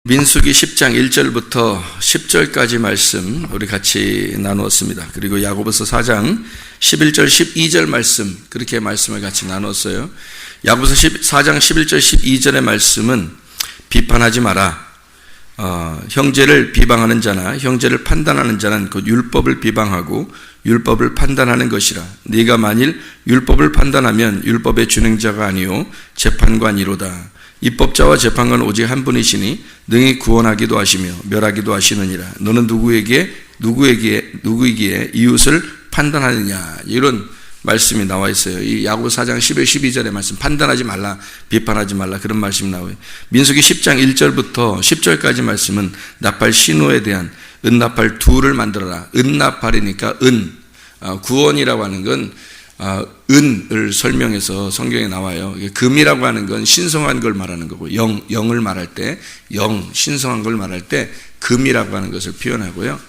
민수기 10장 1절부터 10절까지 말씀 우리 같이 나누었습니다. 그리고 야고보서 4장 11절 12절 말씀 그렇게 말씀을 같이 나눴어요. 야고보서 4장 11절 12절의 말씀은 비판하지 마라. 형제를 비방하는 자나 형제를 판단하는 자는 그 율법을 비방하고 율법을 판단하는 것이라. 네가 만일 율법을 판단하면 율법의 준행자가 아니요 재판관이로다. 입법자와 재판관은 오직 한 분이시니 능히 구원하기도 하시며 멸하기도 하시느니라. 너는 누구이기에 이웃을 판단하느냐. 이런 말씀이 나와 있어요. 이 야고보서 4장 11, 12절의 말씀, 판단하지 말라, 비판하지 말라, 그런 말씀이 나와요. 민수기 10장 1절부터 10절까지 말씀은 나팔 신호에 대한 은나팔 둘을 만들어라. 은나팔이니까 구원이라고 하는 건 은을 설명해서 성경에 나와요. 금이라고 하는 건 신성한 걸 말하는 거고, 영을 말할 때, 신성한 걸 말할 때 금이라고 하는 것을 표현하고요.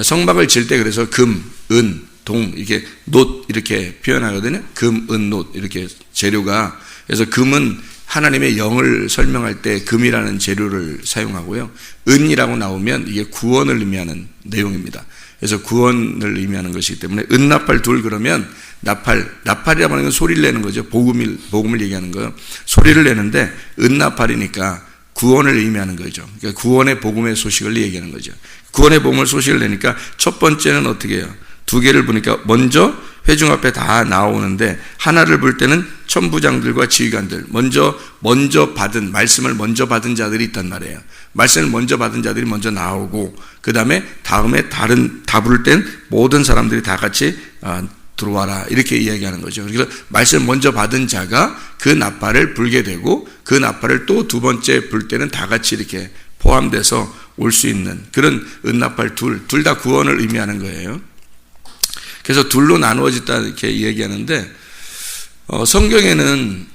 성막을 질 때 그래서 금, 은, 동, 이렇게 놋 이렇게 표현하거든요. 금, 은, 놋 이렇게 재료가. 그래서 금은 하나님의 영을 설명할 때 금이라는 재료를 사용하고요. 은이라고 나오면 이게 구원을 의미하는 내용입니다. 그래서 구원을 의미하는 것이기 때문에 은나팔 둘 그러면 나팔이라고 하는 건 소리를 내는 거죠. 복음을 얘기하는 거예요. 소리를 내는데 은나팔이니까 구원을 의미하는 거죠. 그러니까 구원의 복음의 소식을 얘기하는 거죠. 구원의 복음의 소식을 내니까 첫 번째는 어떻게 해요? 두 개를 보니까 먼저 회중 앞에 다 나오는데 하나를 볼 때는 천부장들과 지휘관들 먼저 받은 말씀을 먼저 받은 자들이 있단 말이에요. 말씀을 먼저 받은 자들이 먼저 나오고 다음에 다 부를 땐 모든 사람들이 다 같이 들어와라 이렇게 이야기하는 거죠. 그래서 말씀을 먼저 받은 자가 그 나팔을 불게 되고 그 나팔을 또 두 번째 불 때는 다 같이 이렇게 포함돼서 올 수 있는 그런 은나팔 둘 다 구원을 의미하는 거예요. 그래서 둘로 나누어졌다 이렇게 얘기하는데 성경에는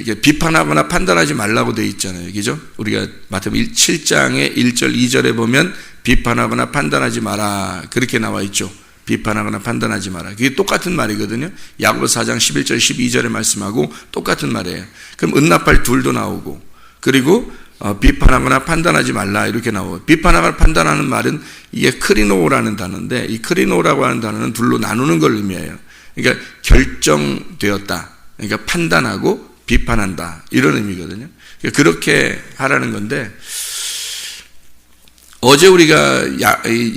이게 비판하거나 판단하지 말라고 되어 있잖아요. 그죠? 우리가 마태복음 7장의 1절 2절에 보면 비판하거나 판단하지 마라 그렇게 나와 있죠. 비판하거나 판단하지 마라. 그게 똑같은 말이거든요. 야고보서 4장 11절 12절의 말씀하고 똑같은 말이에요. 그럼 은나팔 둘도 나오고 그리고 비판하거나 판단하지 말라 이렇게 나오고 비판하거나 판단하는 말은 이게 크리노라는 단어인데 이 크리노라고 하는 단어는 둘로 나누는 걸 의미해요. 그러니까 결정되었다. 그러니까 판단하고 비판한다 이런 의미거든요. 그러니까 그렇게 하라는 건데 어제 우리가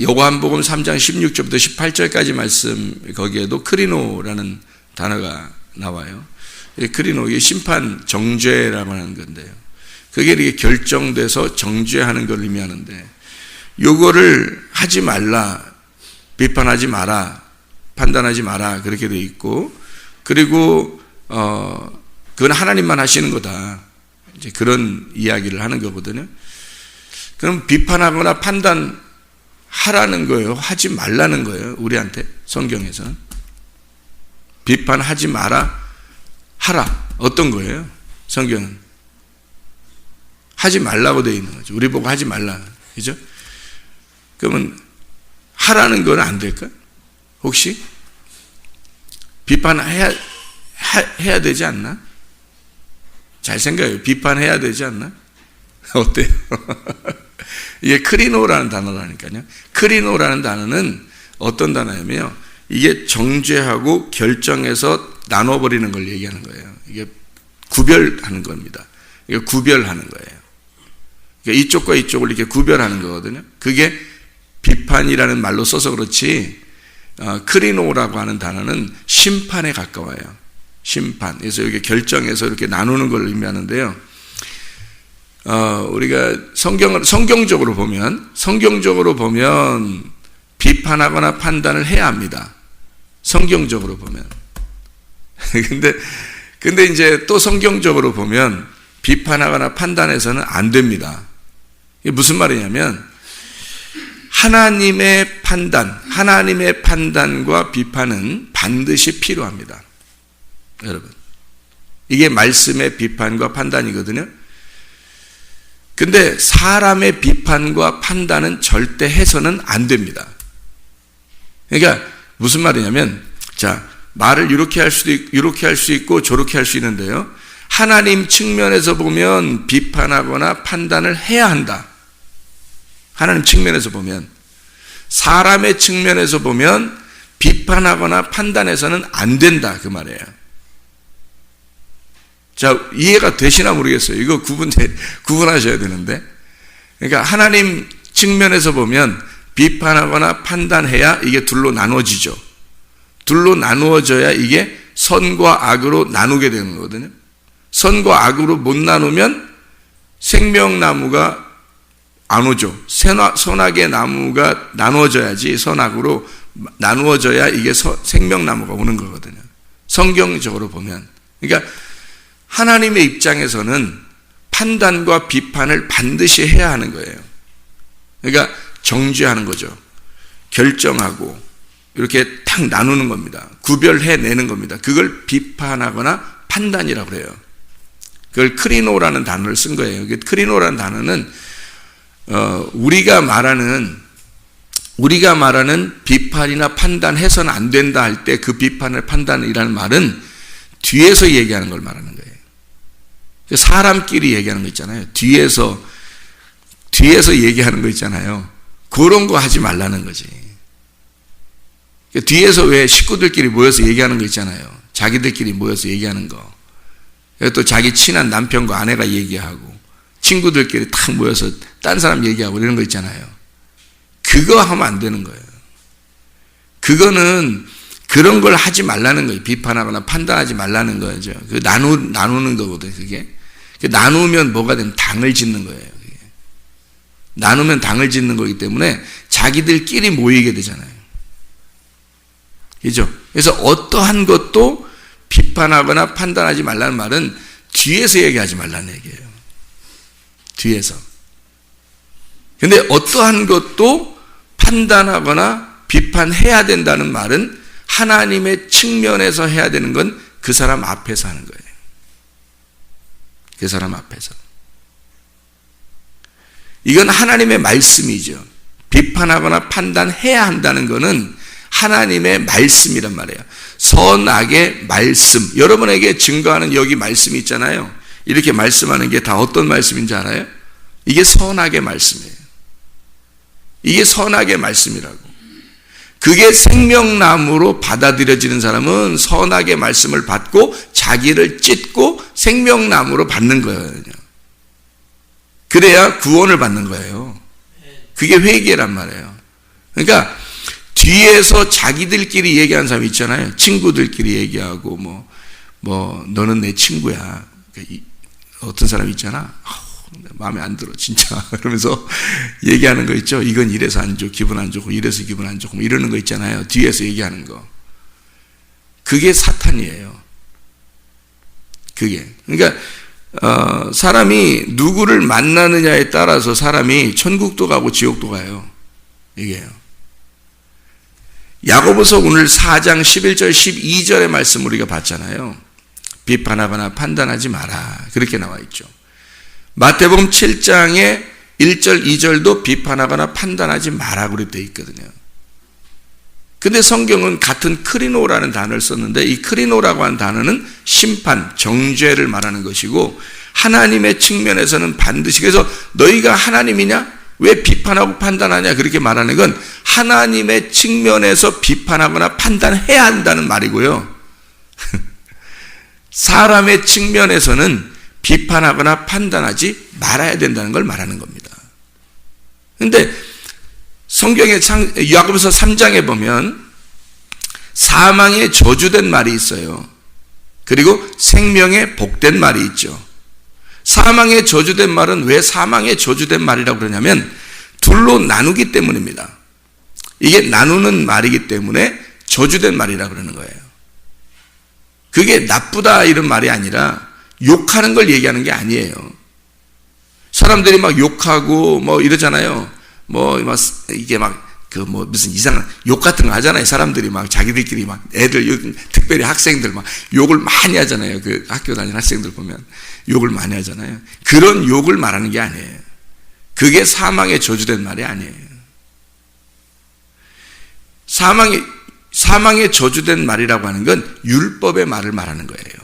요한복음 3장 16절부터 18절까지 말씀 거기에도 크리노라는 단어가 나와요. 크리노 이게 심판 정죄라고 하는 건데요. 그게 이렇게 결정돼서 정죄하는 걸 의미하는데 요거를 하지 말라, 비판하지 마라, 판단하지 마라 그렇게 돼 있고 그리고 그건 하나님만 하시는 거다. 이제 그런 이야기를 하는 거거든요. 그럼 비판하거나 판단하라는 거예요? 하지 말라는 거예요? 우리한테 성경에서는 비판하지 마라, 하라. 어떤 거예요? 성경은 하지 말라고 되어 있는 거죠. 우리 보고 하지 말라. 그죠? 그러면 하라는 건 안 될까? 혹시? 비판해야 되지 않나? 잘 생각해요. 비판해야 되지 않나? 어때요? 이게 크리노라는 단어라니까요. 크리노라는 단어는 어떤 단어냐면요. 이게 정죄하고 결정해서 나눠버리는 걸 얘기하는 거예요. 이게 구별하는 겁니다. 이게 구별하는 거예요. 그러니까 이쪽과 이쪽을 이렇게 구별하는 거거든요. 그게 비판이라는 말로 써서 그렇지 크리노라고 하는 단어는 심판에 가까워요. 심판. 그래서 여기 결정해서 이렇게 나누는 걸 의미하는데요. 우리가 성경적으로 보면 비판하거나 판단을 해야 합니다. 성경적으로 보면. 근데 이제 또 성경적으로 보면 비판하거나 판단해서는 안 됩니다. 이게 무슨 말이냐면 하나님의 판단과 비판은 반드시 필요합니다. 여러분. 이게 말씀의 비판과 판단이거든요. 근데 사람의 비판과 판단은 절대 해서는 안 됩니다. 그러니까 무슨 말이냐면 자, 말을 이렇게 할 수 있고 저렇게 할 수 있는데요. 하나님 측면에서 보면 비판하거나 판단을 해야 한다. 하나님 측면에서 보면. 사람의 측면에서 보면 비판하거나 판단해서는 안 된다. 그 말이에요. 자, 이해가 되시나 모르겠어요. 이거 구분하셔야 되는데. 그러니까 하나님 측면에서 보면 비판하거나 판단해야 이게 둘로 나누어지죠. 둘로 나누어져야 이게 선과 악으로 나누게 되는 거거든요. 선과 악으로 못 나누면 생명나무가 안 오죠. 선악의 나무가 나누어져야지, 선악으로 나누어져야 이게 생명나무가 오는 거거든요. 성경적으로 보면. 그러니까 하나님의 입장에서는 판단과 비판을 반드시 해야 하는 거예요. 그러니까 정죄하는 거죠. 결정하고 이렇게 딱 나누는 겁니다. 구별해내는 겁니다. 그걸 비판하거나 판단이라고 해요. 그걸 크리노라는 단어를 쓴 거예요. 크리노라는 단어는 우리가 말하는 비판이나 판단해서는 안 된다 할 때 그 비판을 판단이라는 말은 뒤에서 얘기하는 걸 말하는 거예요. 사람끼리 얘기하는 거 있잖아요. 뒤에서 얘기하는 거 있잖아요. 그런 거 하지 말라는 거지. 뒤에서 왜 식구들끼리 모여서 얘기하는 거 있잖아요. 자기들끼리 모여서 얘기하는 거. 또 자기 친한 남편과 아내가 얘기하고 친구들끼리 탁 모여서 딴 사람 얘기하고 이런 거 있잖아요. 그거 하면 안 되는 거예요. 그거는 그런 걸 하지 말라는 거예요. 비판하거나 판단하지 말라는 거죠. 그 나누는 거거든요. 그게 나누면 뭐가 되면 당을 짓는 거예요. 그게. 나누면 당을 짓는 거기 때문에 자기들끼리 모이게 되잖아요. 그죠? 그래서 어떠한 것도 비판하거나 판단하지 말라는 말은 뒤에서 얘기하지 말라는 얘기예요. 뒤에서. 근데 어떠한 것도 판단하거나 비판해야 된다는 말은 하나님의 측면에서 해야 되는 건 그 사람 앞에서 하는 거예요. 그 사람 앞에서. 이건 하나님의 말씀이죠. 비판하거나 판단해야 한다는 것은 하나님의 말씀이란 말이에요. 선악의 말씀. 여러분에게 증거하는 여기 말씀이 있잖아요. 이렇게 말씀하는 게 다 어떤 말씀인지 알아요? 이게 선악의 말씀이에요. 이게 선악의 말씀이라고. 그게 생명나무로 받아들여지는 사람은 선악의 말씀을 받고 자기를 찢고 생명나무로 받는 거예요. 그래야 구원을 받는 거예요. 그게 회개란 말이에요. 그러니까 뒤에서 자기들끼리 얘기하는 사람이 있잖아요. 친구들끼리 얘기하고 너는 내 친구야. 어떤 사람이 있잖아. 마음에 안 들어 진짜 그러면서 얘기하는 거 있죠. 이건 이래서 안 좋고 기분 안 좋고 이래서 기분 안 좋고 이러는 거 있잖아요. 뒤에서 얘기하는 거. 그게 사탄이에요. 그게. 그러니까 사람이 누구를 만나느냐에 따라서 사람이 천국도 가고 지옥도 가요. 이게요. 야고보서 오늘 4장 11절 12절의 말씀 우리가 봤잖아요. 비판하거나 판단하지 마라. 그렇게 나와 있죠. 마태복음 7장에 1절 2절도 비판하거나 판단하지 마라 그렇게 되어 있거든요. 근데 성경은 같은 크리노라는 단어를 썼는데 이 크리노라고 하는 단어는 심판, 정죄를 말하는 것이고 하나님의 측면에서는 반드시 그래서 너희가 하나님이냐? 왜 비판하고 판단하냐? 그렇게 말하는 건 하나님의 측면에서 비판하거나 판단해야 한다는 말이고요. 사람의 측면에서는 비판하거나 판단하지 말아야 된다는 걸 말하는 겁니다. 그런데 성경의 야고보서 3장에 보면 사망에 저주된 말이 있어요. 그리고 생명에 복된 말이 있죠. 사망에 저주된 말은 왜 사망에 저주된 말이라고 그러냐면 둘로 나누기 때문입니다. 이게 나누는 말이기 때문에 저주된 말이라고 그러는 거예요. 그게 나쁘다 이런 말이 아니라 욕하는 걸 얘기하는 게 아니에요. 사람들이 막 욕하고 이러잖아요. 이게 무슨 이상한 욕 같은 거 하잖아요. 사람들이 막 자기들끼리 막 애들, 특별히 학생들 막 욕을 많이 하잖아요. 그 학교 다니는 학생들 보면 욕을 많이 하잖아요. 그런 욕을 말하는 게 아니에요. 그게 사망에 저주된 말이 아니에요. 사망에 저주된 말이라고 하는 건 율법의 말을 말하는 거예요.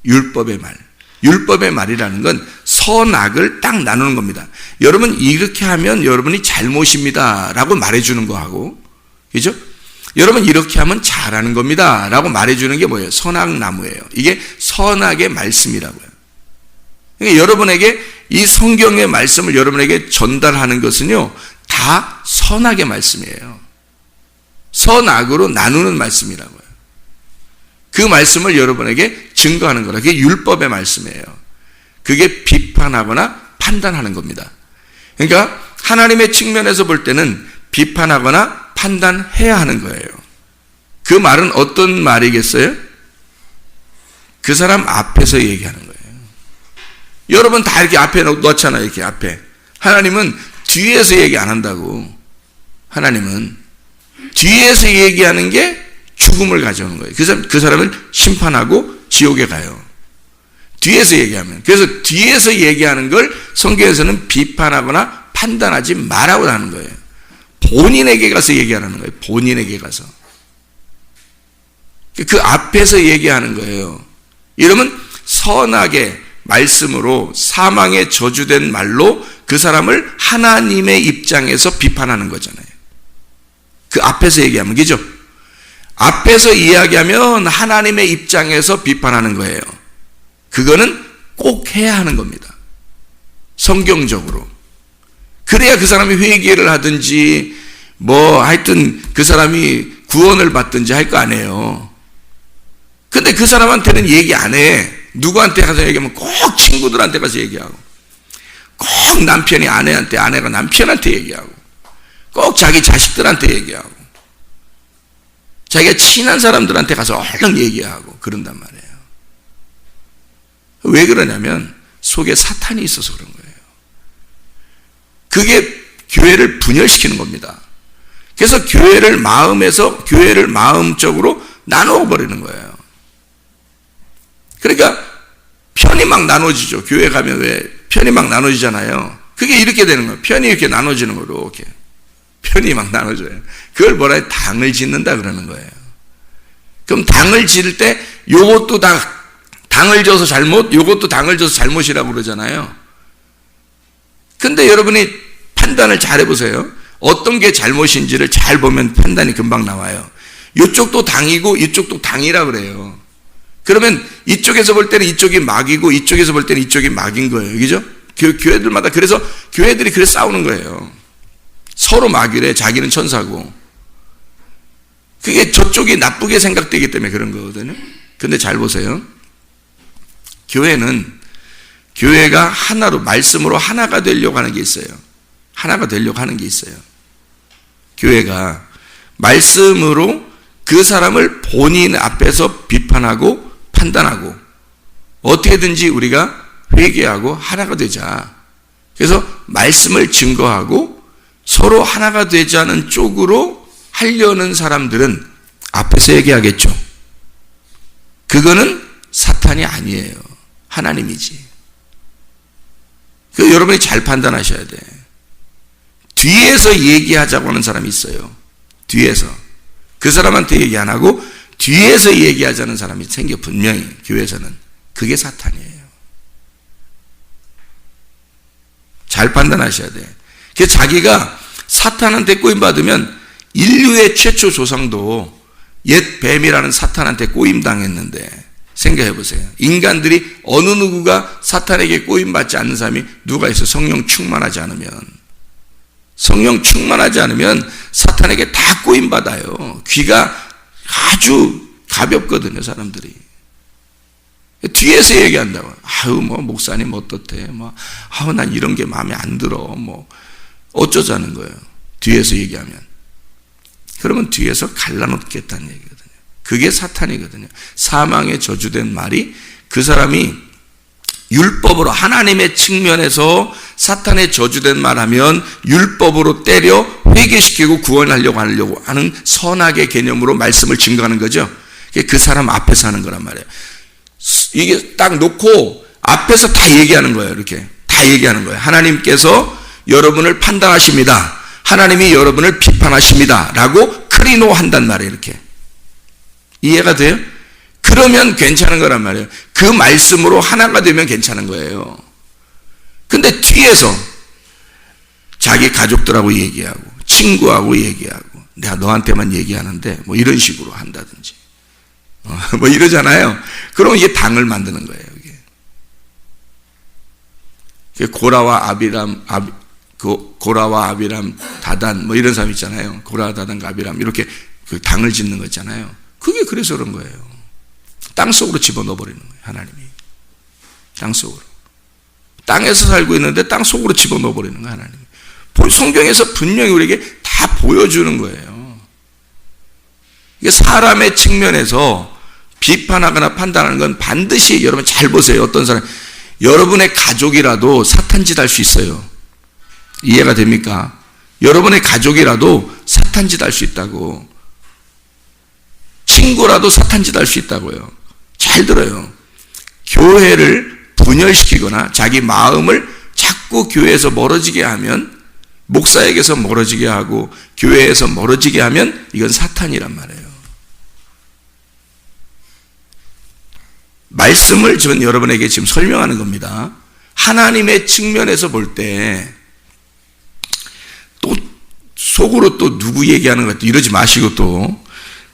율법의 말. 율법의 말이라는 건 선악을 딱 나누는 겁니다. 여러분 이렇게 하면 여러분이 잘못입니다 라고 말해주는 거하고, 그죠? 여러분 이렇게 하면 잘하는 겁니다 라고 말해주는 게 뭐예요? 선악나무예요. 이게 선악의 말씀이라고요. 그러니까 여러분에게 이 성경의 말씀을 여러분에게 전달하는 것은요, 다 선악의 말씀이에요. 선악으로 나누는 말씀이라고요. 그 말씀을 여러분에게 증거하는 거라. 그게 율법의 말씀이에요. 그게 비판하거나 판단하는 겁니다. 그러니까 하나님의 측면에서 볼 때는 비판하거나 판단해야 하는 거예요. 그 말은 어떤 말이겠어요? 그 사람 앞에서 얘기하는 거예요. 여러분 다 이렇게 앞에 놓잖아요. 이렇게 앞에. 하나님은 뒤에서 얘기 안 한다고. 하나님은 뒤에서 얘기하는 게 죽음을 가져오는 거예요. 그 사람을 심판하고 지옥에 가요. 뒤에서 얘기하면. 그래서 뒤에서 얘기하는 걸 성경에서는 비판하거나 판단하지 말라고 하는 거예요. 본인에게 가서 얘기하라는 거예요. 본인에게 가서. 그 앞에서 얘기하는 거예요. 이러면 선악의 말씀으로 사망에 저주된 말로 그 사람을 하나님의 입장에서 비판하는 거잖아요. 그 앞에서 얘기하면, 그죠? 앞에서 이야기하면 하나님의 입장에서 비판하는 거예요. 그거는 꼭 해야 하는 겁니다. 성경적으로. 그래야 그 사람이 회개를 하든지 하여튼 그 사람이 구원을 받든지 할 거 아니에요. 근데 그 사람한테는 얘기 안 해. 누구한테 가서 얘기하면 꼭 친구들한테 가서 얘기하고, 꼭 남편이 아내한테, 아내가 남편한테 얘기하고, 꼭 자기 자식들한테 얘기하고, 자기가 친한 사람들한테 가서 얼른 얘기하고 그런단 말이에요. 왜 그러냐면 속에 사탄이 있어서 그런 거예요. 그게 교회를 분열시키는 겁니다. 그래서 교회를 마음적으로 나누어 버리는 거예요. 그러니까 편이 막 나눠지죠. 교회 가면 왜 편이 막 나눠지잖아요. 그게 이렇게 되는 거예요. 편이 이렇게 나눠지는 거로, 이렇게. 편이 막 나눠져요. 그걸 뭐라 해요? 당을 짓는다 그러는 거예요. 그럼 당을 지을 때 요것도 당을 져서 잘못, 요것도 당을 져서 잘못이라고 그러잖아요. 근데 여러분이 판단을 잘 해보세요. 어떤 게 잘못인지를 잘 보면 판단이 금방 나와요. 이쪽도 당이고 이쪽도 당이라 그래요. 그러면 이쪽에서 볼 때는 이쪽이 막이고 이쪽에서 볼 때는 이쪽이 막인 거예요. 그죠? 교회들마다 그래서 교회들이 그래서 싸우는 거예요. 서로 막이래. 자기는 천사고. 그게 저쪽이 나쁘게 생각되기 때문에 그런 거거든요. 근데 잘 보세요. 교회가 하나로, 말씀으로 하나가 되려고 하는 게 있어요. 하나가 되려고 하는 게 있어요. 교회가 말씀으로 그 사람을 본인 앞에서 비판하고 판단하고 어떻게든지 우리가 회개하고 하나가 되자. 그래서 말씀을 증거하고 서로 하나가 되자는 쪽으로 하려는 사람들은 앞에서 얘기하겠죠. 그거는 사탄이 아니에요. 하나님이지. 여러분이 잘 판단하셔야 돼. 뒤에서 얘기하자고 하는 사람이 있어요. 뒤에서. 그 사람한테 얘기 안 하고 뒤에서 얘기하자는 사람이 생겨, 분명히 교회에서는. 그게 사탄이에요. 잘 판단하셔야 돼. 그래서 자기가 사탄한테 꼬임받으면 인류의 최초 조상도 옛 뱀이라는 사탄한테 꼬임당했는데 생각해 보세요. 인간들이 어느 누구가 사탄에게 꼬임받지 않는 사람이 누가 있어? 성령 충만하지 않으면. 성령 충만하지 않으면 사탄에게 다 꼬임받아요. 귀가 아주 가볍거든요, 사람들이. 뒤에서 얘기한다고. 목사님 어떻대? 난 이런 게 마음에 안 들어. 어쩌자는 거예요. 뒤에서 얘기하면. 그러면 뒤에서 갈라놓겠다는 얘기거든요. 그게 사탄이거든요. 사망에 저주된 말이 그 사람이 율법으로 하나님의 측면에서 사탄에 저주된 말하면 율법으로 때려 회개시키고 구원하려고 하는 선악의 개념으로 말씀을 증거하는 거죠. 그 사람 앞에서 하는 거란 말이에요. 이게 딱 놓고 앞에서 다 얘기하는 거예요. 이렇게 다 얘기하는 거예요. 하나님께서 여러분을 판단하십니다. 하나님이 여러분을 비판하십니다. 라고 크리노 한단 말이에요. 이렇게. 이해가 돼요? 그 그러면 괜찮은 거란 말이에요. 그 말씀으로 하나가 되면 괜찮은 거예요. 근데 뒤에서 자기 가족들하고 얘기하고 친구하고 얘기하고 내가 너한테만 얘기하는데 뭐 이런 식으로 한다든지 뭐 이러잖아요. 그럼 이게 당을 만드는 거예요. 이게 고라와 아비람, 다단 뭐 이런 사람 있잖아요. 고라, 다단, 아비람 이렇게 그 당을 짓는 거 있잖아요. 그게 그래서 그런 거예요. 땅 속으로 집어넣어 버리는 거예요. 하나님이 땅 속으로. 땅에서 살고 있는데 땅 속으로 집어넣어 버리는 거예요. 하나님이. 성경에서 분명히 우리에게 다 보여주는 거예요. 이게 사람의 측면에서 비판하거나 판단하는 건 반드시 여러분 잘 보세요. 어떤 사람 여러분의 가족이라도 사탄짓 할 수 있어요. 이해가 됩니까? 여러분의 가족이라도 사탄짓 할 수 있다고. 친구라도 사탄짓 할 수 있다고요. 잘 들어요. 교회를 분열시키거나 자기 마음을 자꾸 교회에서 멀어지게 하면, 목사에게서 멀어지게 하고 교회에서 멀어지게 하면 이건 사탄이란 말이에요. 말씀을 저는 여러분에게 지금 설명하는 겁니다. 하나님의 측면에서 볼 때 또 속으로 또 누구 얘기하는 것도 이러지 마시고, 또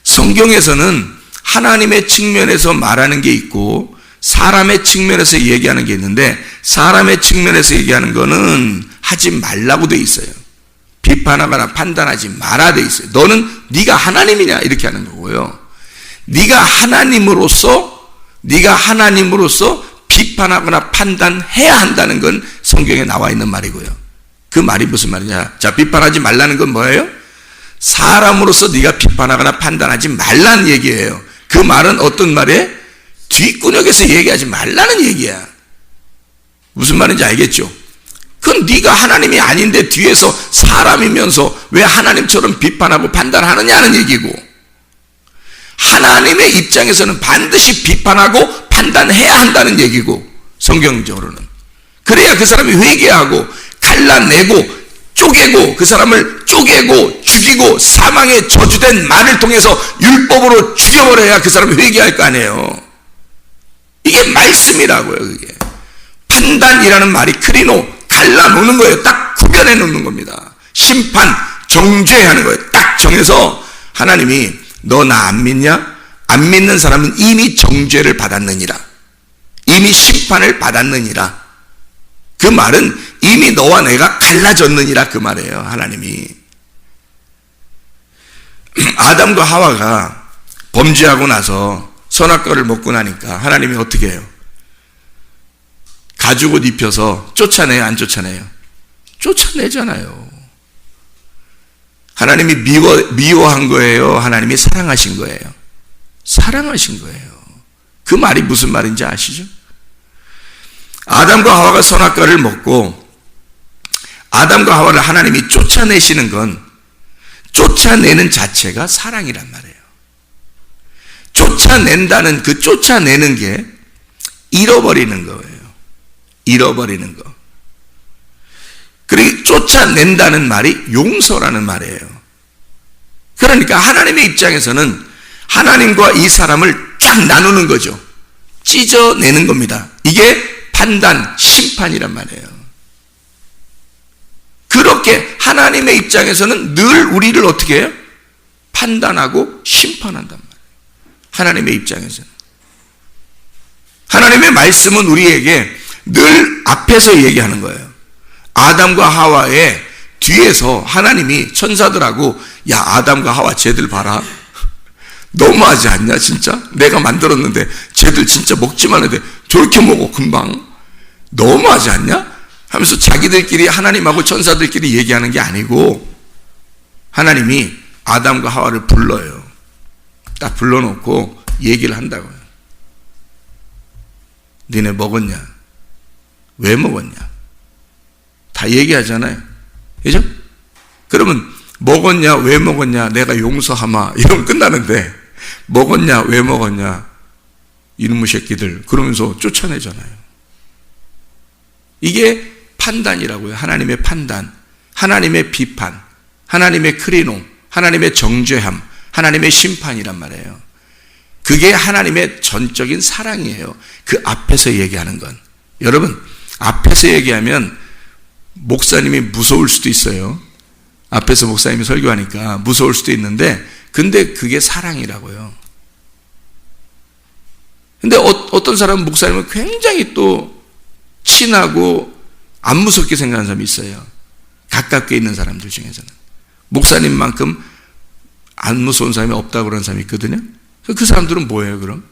성경에서는 하나님의 측면에서 말하는 게 있고 사람의 측면에서 얘기하는 게 있는데, 사람의 측면에서 얘기하는 거는 하지 말라고 돼 있어요. 비판하거나 판단하지 마라 돼 있어요. 너는 네가 하나님이냐 이렇게 하는 거고요. 네가 하나님으로서 비판하거나 판단해야 한다는 건 성경에 나와 있는 말이고요. 그 말이 무슨 말이냐? 자, 비판하지 말라는 건 뭐예요? 사람으로서 네가 비판하거나 판단하지 말라는 얘기예요. 그 말은 어떤 말이에요? 뒷구녕에서 얘기하지 말라는 얘기야. 무슨 말인지 알겠죠? 그건 네가 하나님이 아닌데 뒤에서 사람이면서 왜 하나님처럼 비판하고 판단하느냐는 얘기고, 하나님의 입장에서는 반드시 비판하고 판단해야 한다는 얘기고, 성경적으로는. 그래야 그 사람이 회개하고 갈라내고 쪼개고, 그 사람을 쪼개고 죽이고 사망의 저주된 말을 통해서 율법으로 죽여버려야 그 사람이 회개할 거 아니에요. 이게 말씀이라고요. 그게 판단이라는 말이 크리노, 갈라놓는 거예요. 딱 구별해 놓는 겁니다. 심판, 정죄하는 거예요. 딱 정해서 하나님이 너 나 안 믿냐? 안 믿는 사람은 이미 정죄를 받았느니라, 이미 심판을 받았느니라. 그 말은 이미 너와 내가 갈라졌느니라 그 말이에요. 하나님이. 아담과 하와가 범죄하고 나서 선악과를 먹고 나니까 하나님이 어떻게 해요? 가죽옷 입혀서 쫓아내요, 안 쫓아내요? 쫓아내잖아요. 하나님이 미워한 거예요? 하나님이 사랑하신 거예요? 사랑하신 거예요. 그 말이 무슨 말인지 아시죠? 아담과 하와가 선악과를 먹고 아담과 하와를 하나님이 쫓아내시는 건, 쫓아내는 자체가 사랑이란 말이에요. 쫓아낸다는 그 쫓아내는 게 잃어버리는 거예요. 잃어버리는 거. 그리고 쫓아낸다는 말이 용서라는 말이에요. 그러니까 하나님의 입장에서는 하나님과 이 사람을 쫙 나누는 거죠. 찢어내는 겁니다. 이게 판단, 심판이란 말이에요. 그렇게 하나님의 입장에서는 늘 우리를 어떻게 해요? 판단하고 심판한단 말이에요. 하나님의 입장에서는. 하나님의 말씀은 우리에게 늘 앞에서 얘기하는 거예요. 아담과 하와의 뒤에서 하나님이 천사들하고, 야, 아담과 하와 쟤들 봐라. 너무하지 않냐 진짜? 내가 만들었는데 쟤들 진짜 먹지만 해도 저렇게 먹어 금방. 너무하지 않냐? 하면서 자기들끼리, 하나님하고 천사들끼리 얘기하는 게 아니고 하나님이 아담과 하와를 불러요. 딱 불러놓고 얘기를 한다고요. 니네 먹었냐? 왜 먹었냐? 다 얘기하잖아요. 그죠? 그러면 먹었냐? 왜 먹었냐? 내가 용서하마. 이러면 끝나는데, 먹었냐? 왜 먹었냐? 이놈의 새끼들. 그러면서 쫓아내잖아요. 이게 판단이라고요. 하나님의 판단, 하나님의 비판, 하나님의 크리노, 하나님의 정죄함, 하나님의 심판이란 말이에요. 그게 하나님의 전적인 사랑이에요. 그 앞에서 얘기하는 건. 여러분, 앞에서 얘기하면 목사님이 무서울 수도 있어요. 앞에서 목사님이 설교하니까 무서울 수도 있는데, 근데 그게 사랑이라고요. 근데 어떤 사람은 목사님은 굉장히 또 친하고 안 무섭게 생각하는 사람이 있어요. 가깝게 있는 사람들 중에서는. 목사님만큼 안 무서운 사람이 없다고 그러는 사람이 있거든요. 그 사람들은 뭐예요, 그럼?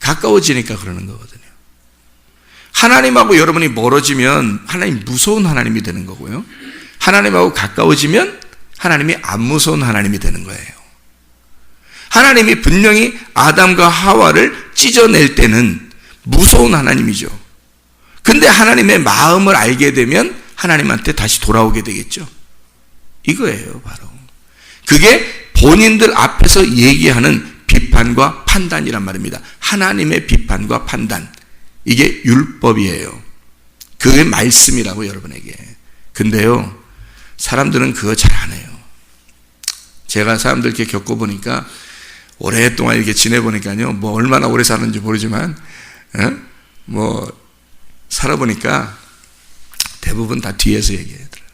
가까워지니까 그러는 거거든요. 하나님하고 여러분이 멀어지면 하나님 무서운 하나님이 되는 거고요. 하나님하고 가까워지면 하나님이 안 무서운 하나님이 되는 거예요. 하나님이 분명히 아담과 하와를 찢어낼 때는 무서운 하나님이죠. 근데 하나님의 마음을 알게 되면 하나님한테 다시 돌아오게 되겠죠. 이거예요, 바로. 그게 본인들 앞에서 얘기하는 비판과 판단이란 말입니다. 하나님의 비판과 판단. 이게 율법이에요. 그게 말씀이라고, 여러분에게. 근데요, 사람들은 그거 잘 안 해요. 제가 사람들 이렇게 겪어보니까, 오랫동안 이렇게 지내보니까요, 뭐 얼마나 오래 사는지 모르지만, 살아보니까 대부분 다 뒤에서 얘기하더라고요.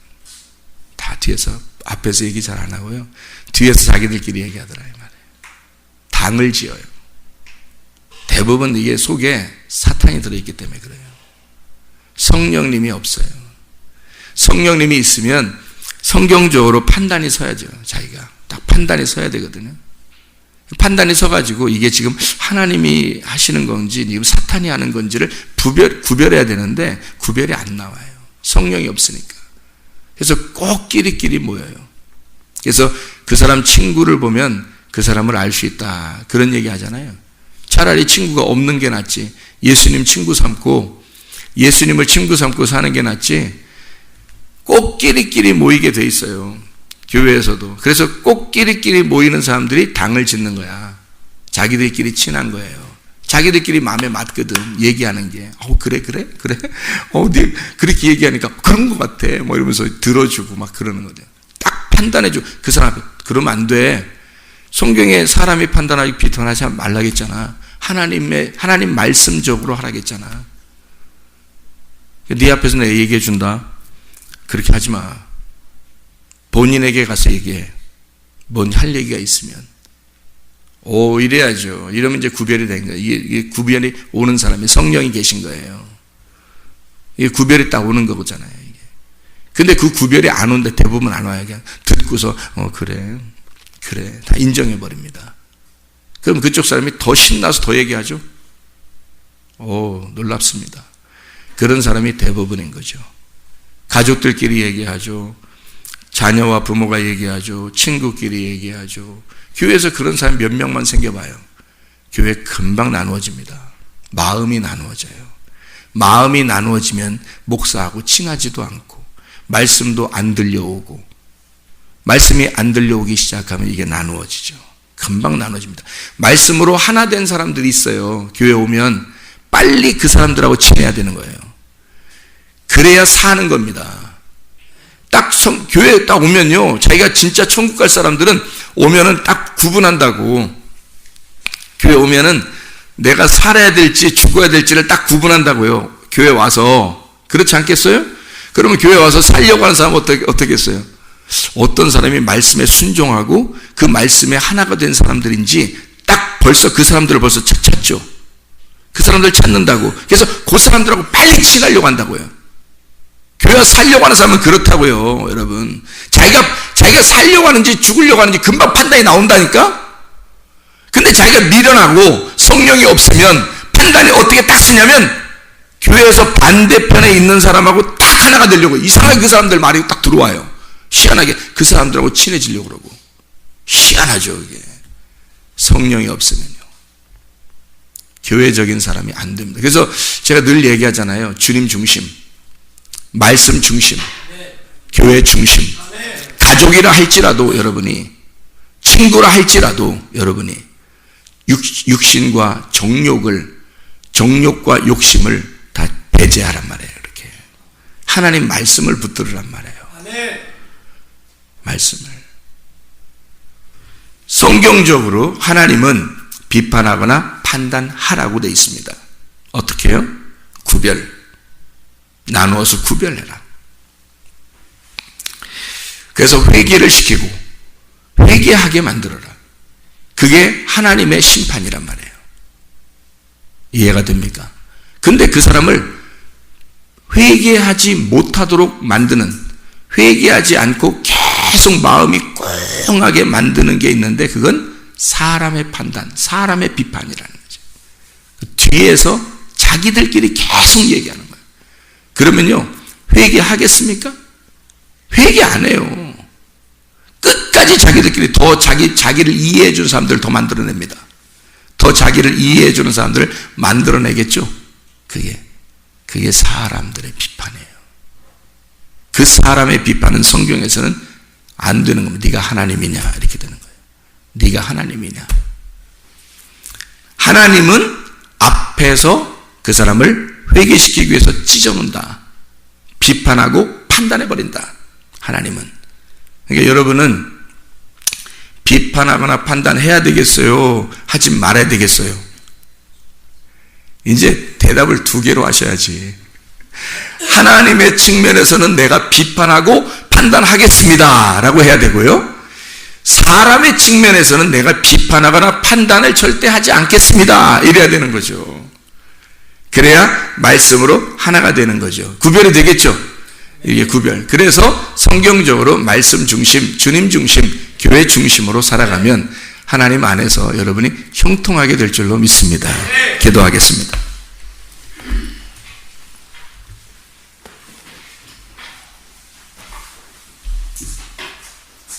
다 뒤에서, 앞에서 얘기 잘 안 하고요. 뒤에서 자기들끼리 얘기하더라고요. 당을 지어요. 대부분 이게 속에 사탄이 들어있기 때문에 그래요. 성령님이 없어요. 성령님이 있으면 성경적으로 판단이 서야죠. 자기가 딱 판단이 서야 되거든요. 판단이 서가지고 이게 지금 하나님이 하시는 건지 지금 사탄이 하는 건지를 구별해야 되는데 구별이 안 나와요. 성령이 없으니까. 그래서 꼭 끼리끼리 모여요. 그래서 그 사람 친구를 보면 그 사람을 알 수 있다. 그런 얘기 하잖아요. 차라리 친구가 없는 게 낫지. 예수님 친구 삼고 예수님을 친구 삼고 사는 게 낫지. 꼭 끼리끼리 모이게 돼 있어요. 교회에서도. 그래서 꼭 끼리끼리 모이는 사람들이 당을 짓는 거야. 자기들끼리 친한 거예요. 자기들끼리 마음에 맞거든. 얘기하는 게. 그래. 네 그렇게 얘기하니까 그런 것 같아. 뭐 이러면서 들어주고 막 그러는 거죠. 딱 판단해주고. 그 사람 앞에. 그러면 안 돼. 성경에 사람이 판단하기 비판하지 말라겠잖아. 하나님 말씀적으로 하라겠잖아. 네 앞에서 내가 얘기해 준다. 그렇게 하지 마. 본인에게 가서 얘기해. 뭔 할 얘기가 있으면. 이래야죠. 이러면 이제 구별이 된 거예요. 이게 구별이 오는 사람이 성령이 계신 거예요. 이게 구별이 딱 오는 거잖아요. 이게. 근데 그 구별이 안 오는데 대부분 안 와요. 그냥 듣고서, 그래. 다 인정해버립니다. 그럼 그쪽 사람이 더 신나서 더 얘기하죠? 놀랍습니다. 그런 사람이 대부분인 거죠. 가족들끼리 얘기하죠. 자녀와 부모가 얘기하죠. 친구끼리 얘기하죠. 교회에서 그런 사람 몇 명만 생겨봐요. 교회 금방 나누어집니다. 마음이 나누어져요. 마음이 나누어지면 목사하고 친하지도 않고 말씀도 안 들려오고 말씀이 안 들려오기 시작하면 이게 나누어지죠. 금방 나누어집니다. 말씀으로 하나 된 사람들이 있어요. 교회 오면 빨리 그 사람들하고 친해야 되는 거예요. 그래야 사는 겁니다. 교회에 딱 오면요. 자기가 진짜 천국 갈 사람들은 오면은 딱 구분한다고. 교회 오면은 내가 살아야 될지 죽어야 될지를 딱 구분한다고요. 교회 와서. 그렇지 않겠어요? 그러면 교회 와서 살려고 하는 사람은 어떻게 했어요? 어떤 사람이 말씀에 순종하고 그 말씀에 하나가 된 사람들인지 딱 벌써 그 사람들을 벌써 찾죠. 그 사람들 찾는다고. 그래서 그 사람들하고 빨리 친하려고 한다고요. 교회가 살려고 하는 사람은 그렇다고요, 여러분. 자기가 살려고 하는지 죽으려고 하는지 금방 판단이 나온다니까? 근데 자기가 미련하고 성령이 없으면 판단이 어떻게 딱 쓰냐면 교회에서 반대편에 있는 사람하고 딱 하나가 되려고 이상하게 그 사람들 말이 딱 들어와요. 희한하게 그 사람들하고 친해지려고 그러고. 희한하죠, 이게. 성령이 없으면요. 교회적인 사람이 안 됩니다. 그래서 제가 늘 얘기하잖아요. 주님 중심. 말씀 중심, 교회 중심, 가족이라 할지라도 여러분이, 친구라 할지라도 여러분이 육신과 정욕과 욕심을 다 배제하란 말이에요. 이렇게 하나님 말씀을 붙들으란 말이에요. 말씀을. 성경적으로 하나님은 비판하거나 판단하라고 되어 있습니다. 어떻게 해요? 구별. 나누어서 구별해라. 그래서 회개를 시키고 회개하게 만들어라. 그게 하나님의 심판이란 말이에요. 이해가 됩니까? 근데 그 사람을 회개하지 못하도록 만드는, 회개하지 않고 계속 마음이 꽁하게 만드는 게 있는데 그건 사람의 판단, 사람의 비판이라는 거죠. 뒤에서 자기들끼리 계속 얘기하는 거예요. 그러면요, 회개하겠습니까? 회개 안 해요. 끝까지 자기들끼리 더 자기를 이해해 주는 사람들을 더 만들어냅니다. 더 자기를 이해해 주는 사람들을 만들어내겠죠. 그게 사람들의 비판이에요. 그 사람의 비판은 성경에서는 안 되는 겁니다. 네가 하나님이냐 이렇게 되는 거예요. 네가 하나님이냐. 하나님은 앞에서 그 사람을 회개시키기 위해서 찢어놓는다. 비판하고 판단해버린다. 하나님은. 그러니까 여러분은 비판하거나 판단해야 되겠어요? 하지 말아야 되겠어요? 이제 대답을 두 개로 하셔야지. 하나님의 측면에서는 내가 비판하고 판단하겠습니다 라고 해야 되고요, 사람의 측면에서는 내가 비판하거나 판단을 절대 하지 않겠습니다 이래야 되는 거죠. 그래야 말씀으로 하나가 되는 거죠. 구별이 되겠죠. 이게 구별. 그래서 성경적으로 말씀 중심, 주님 중심, 교회 중심으로 살아가면 하나님 안에서 여러분이 형통하게 될 줄로 믿습니다. 기도하겠습니다.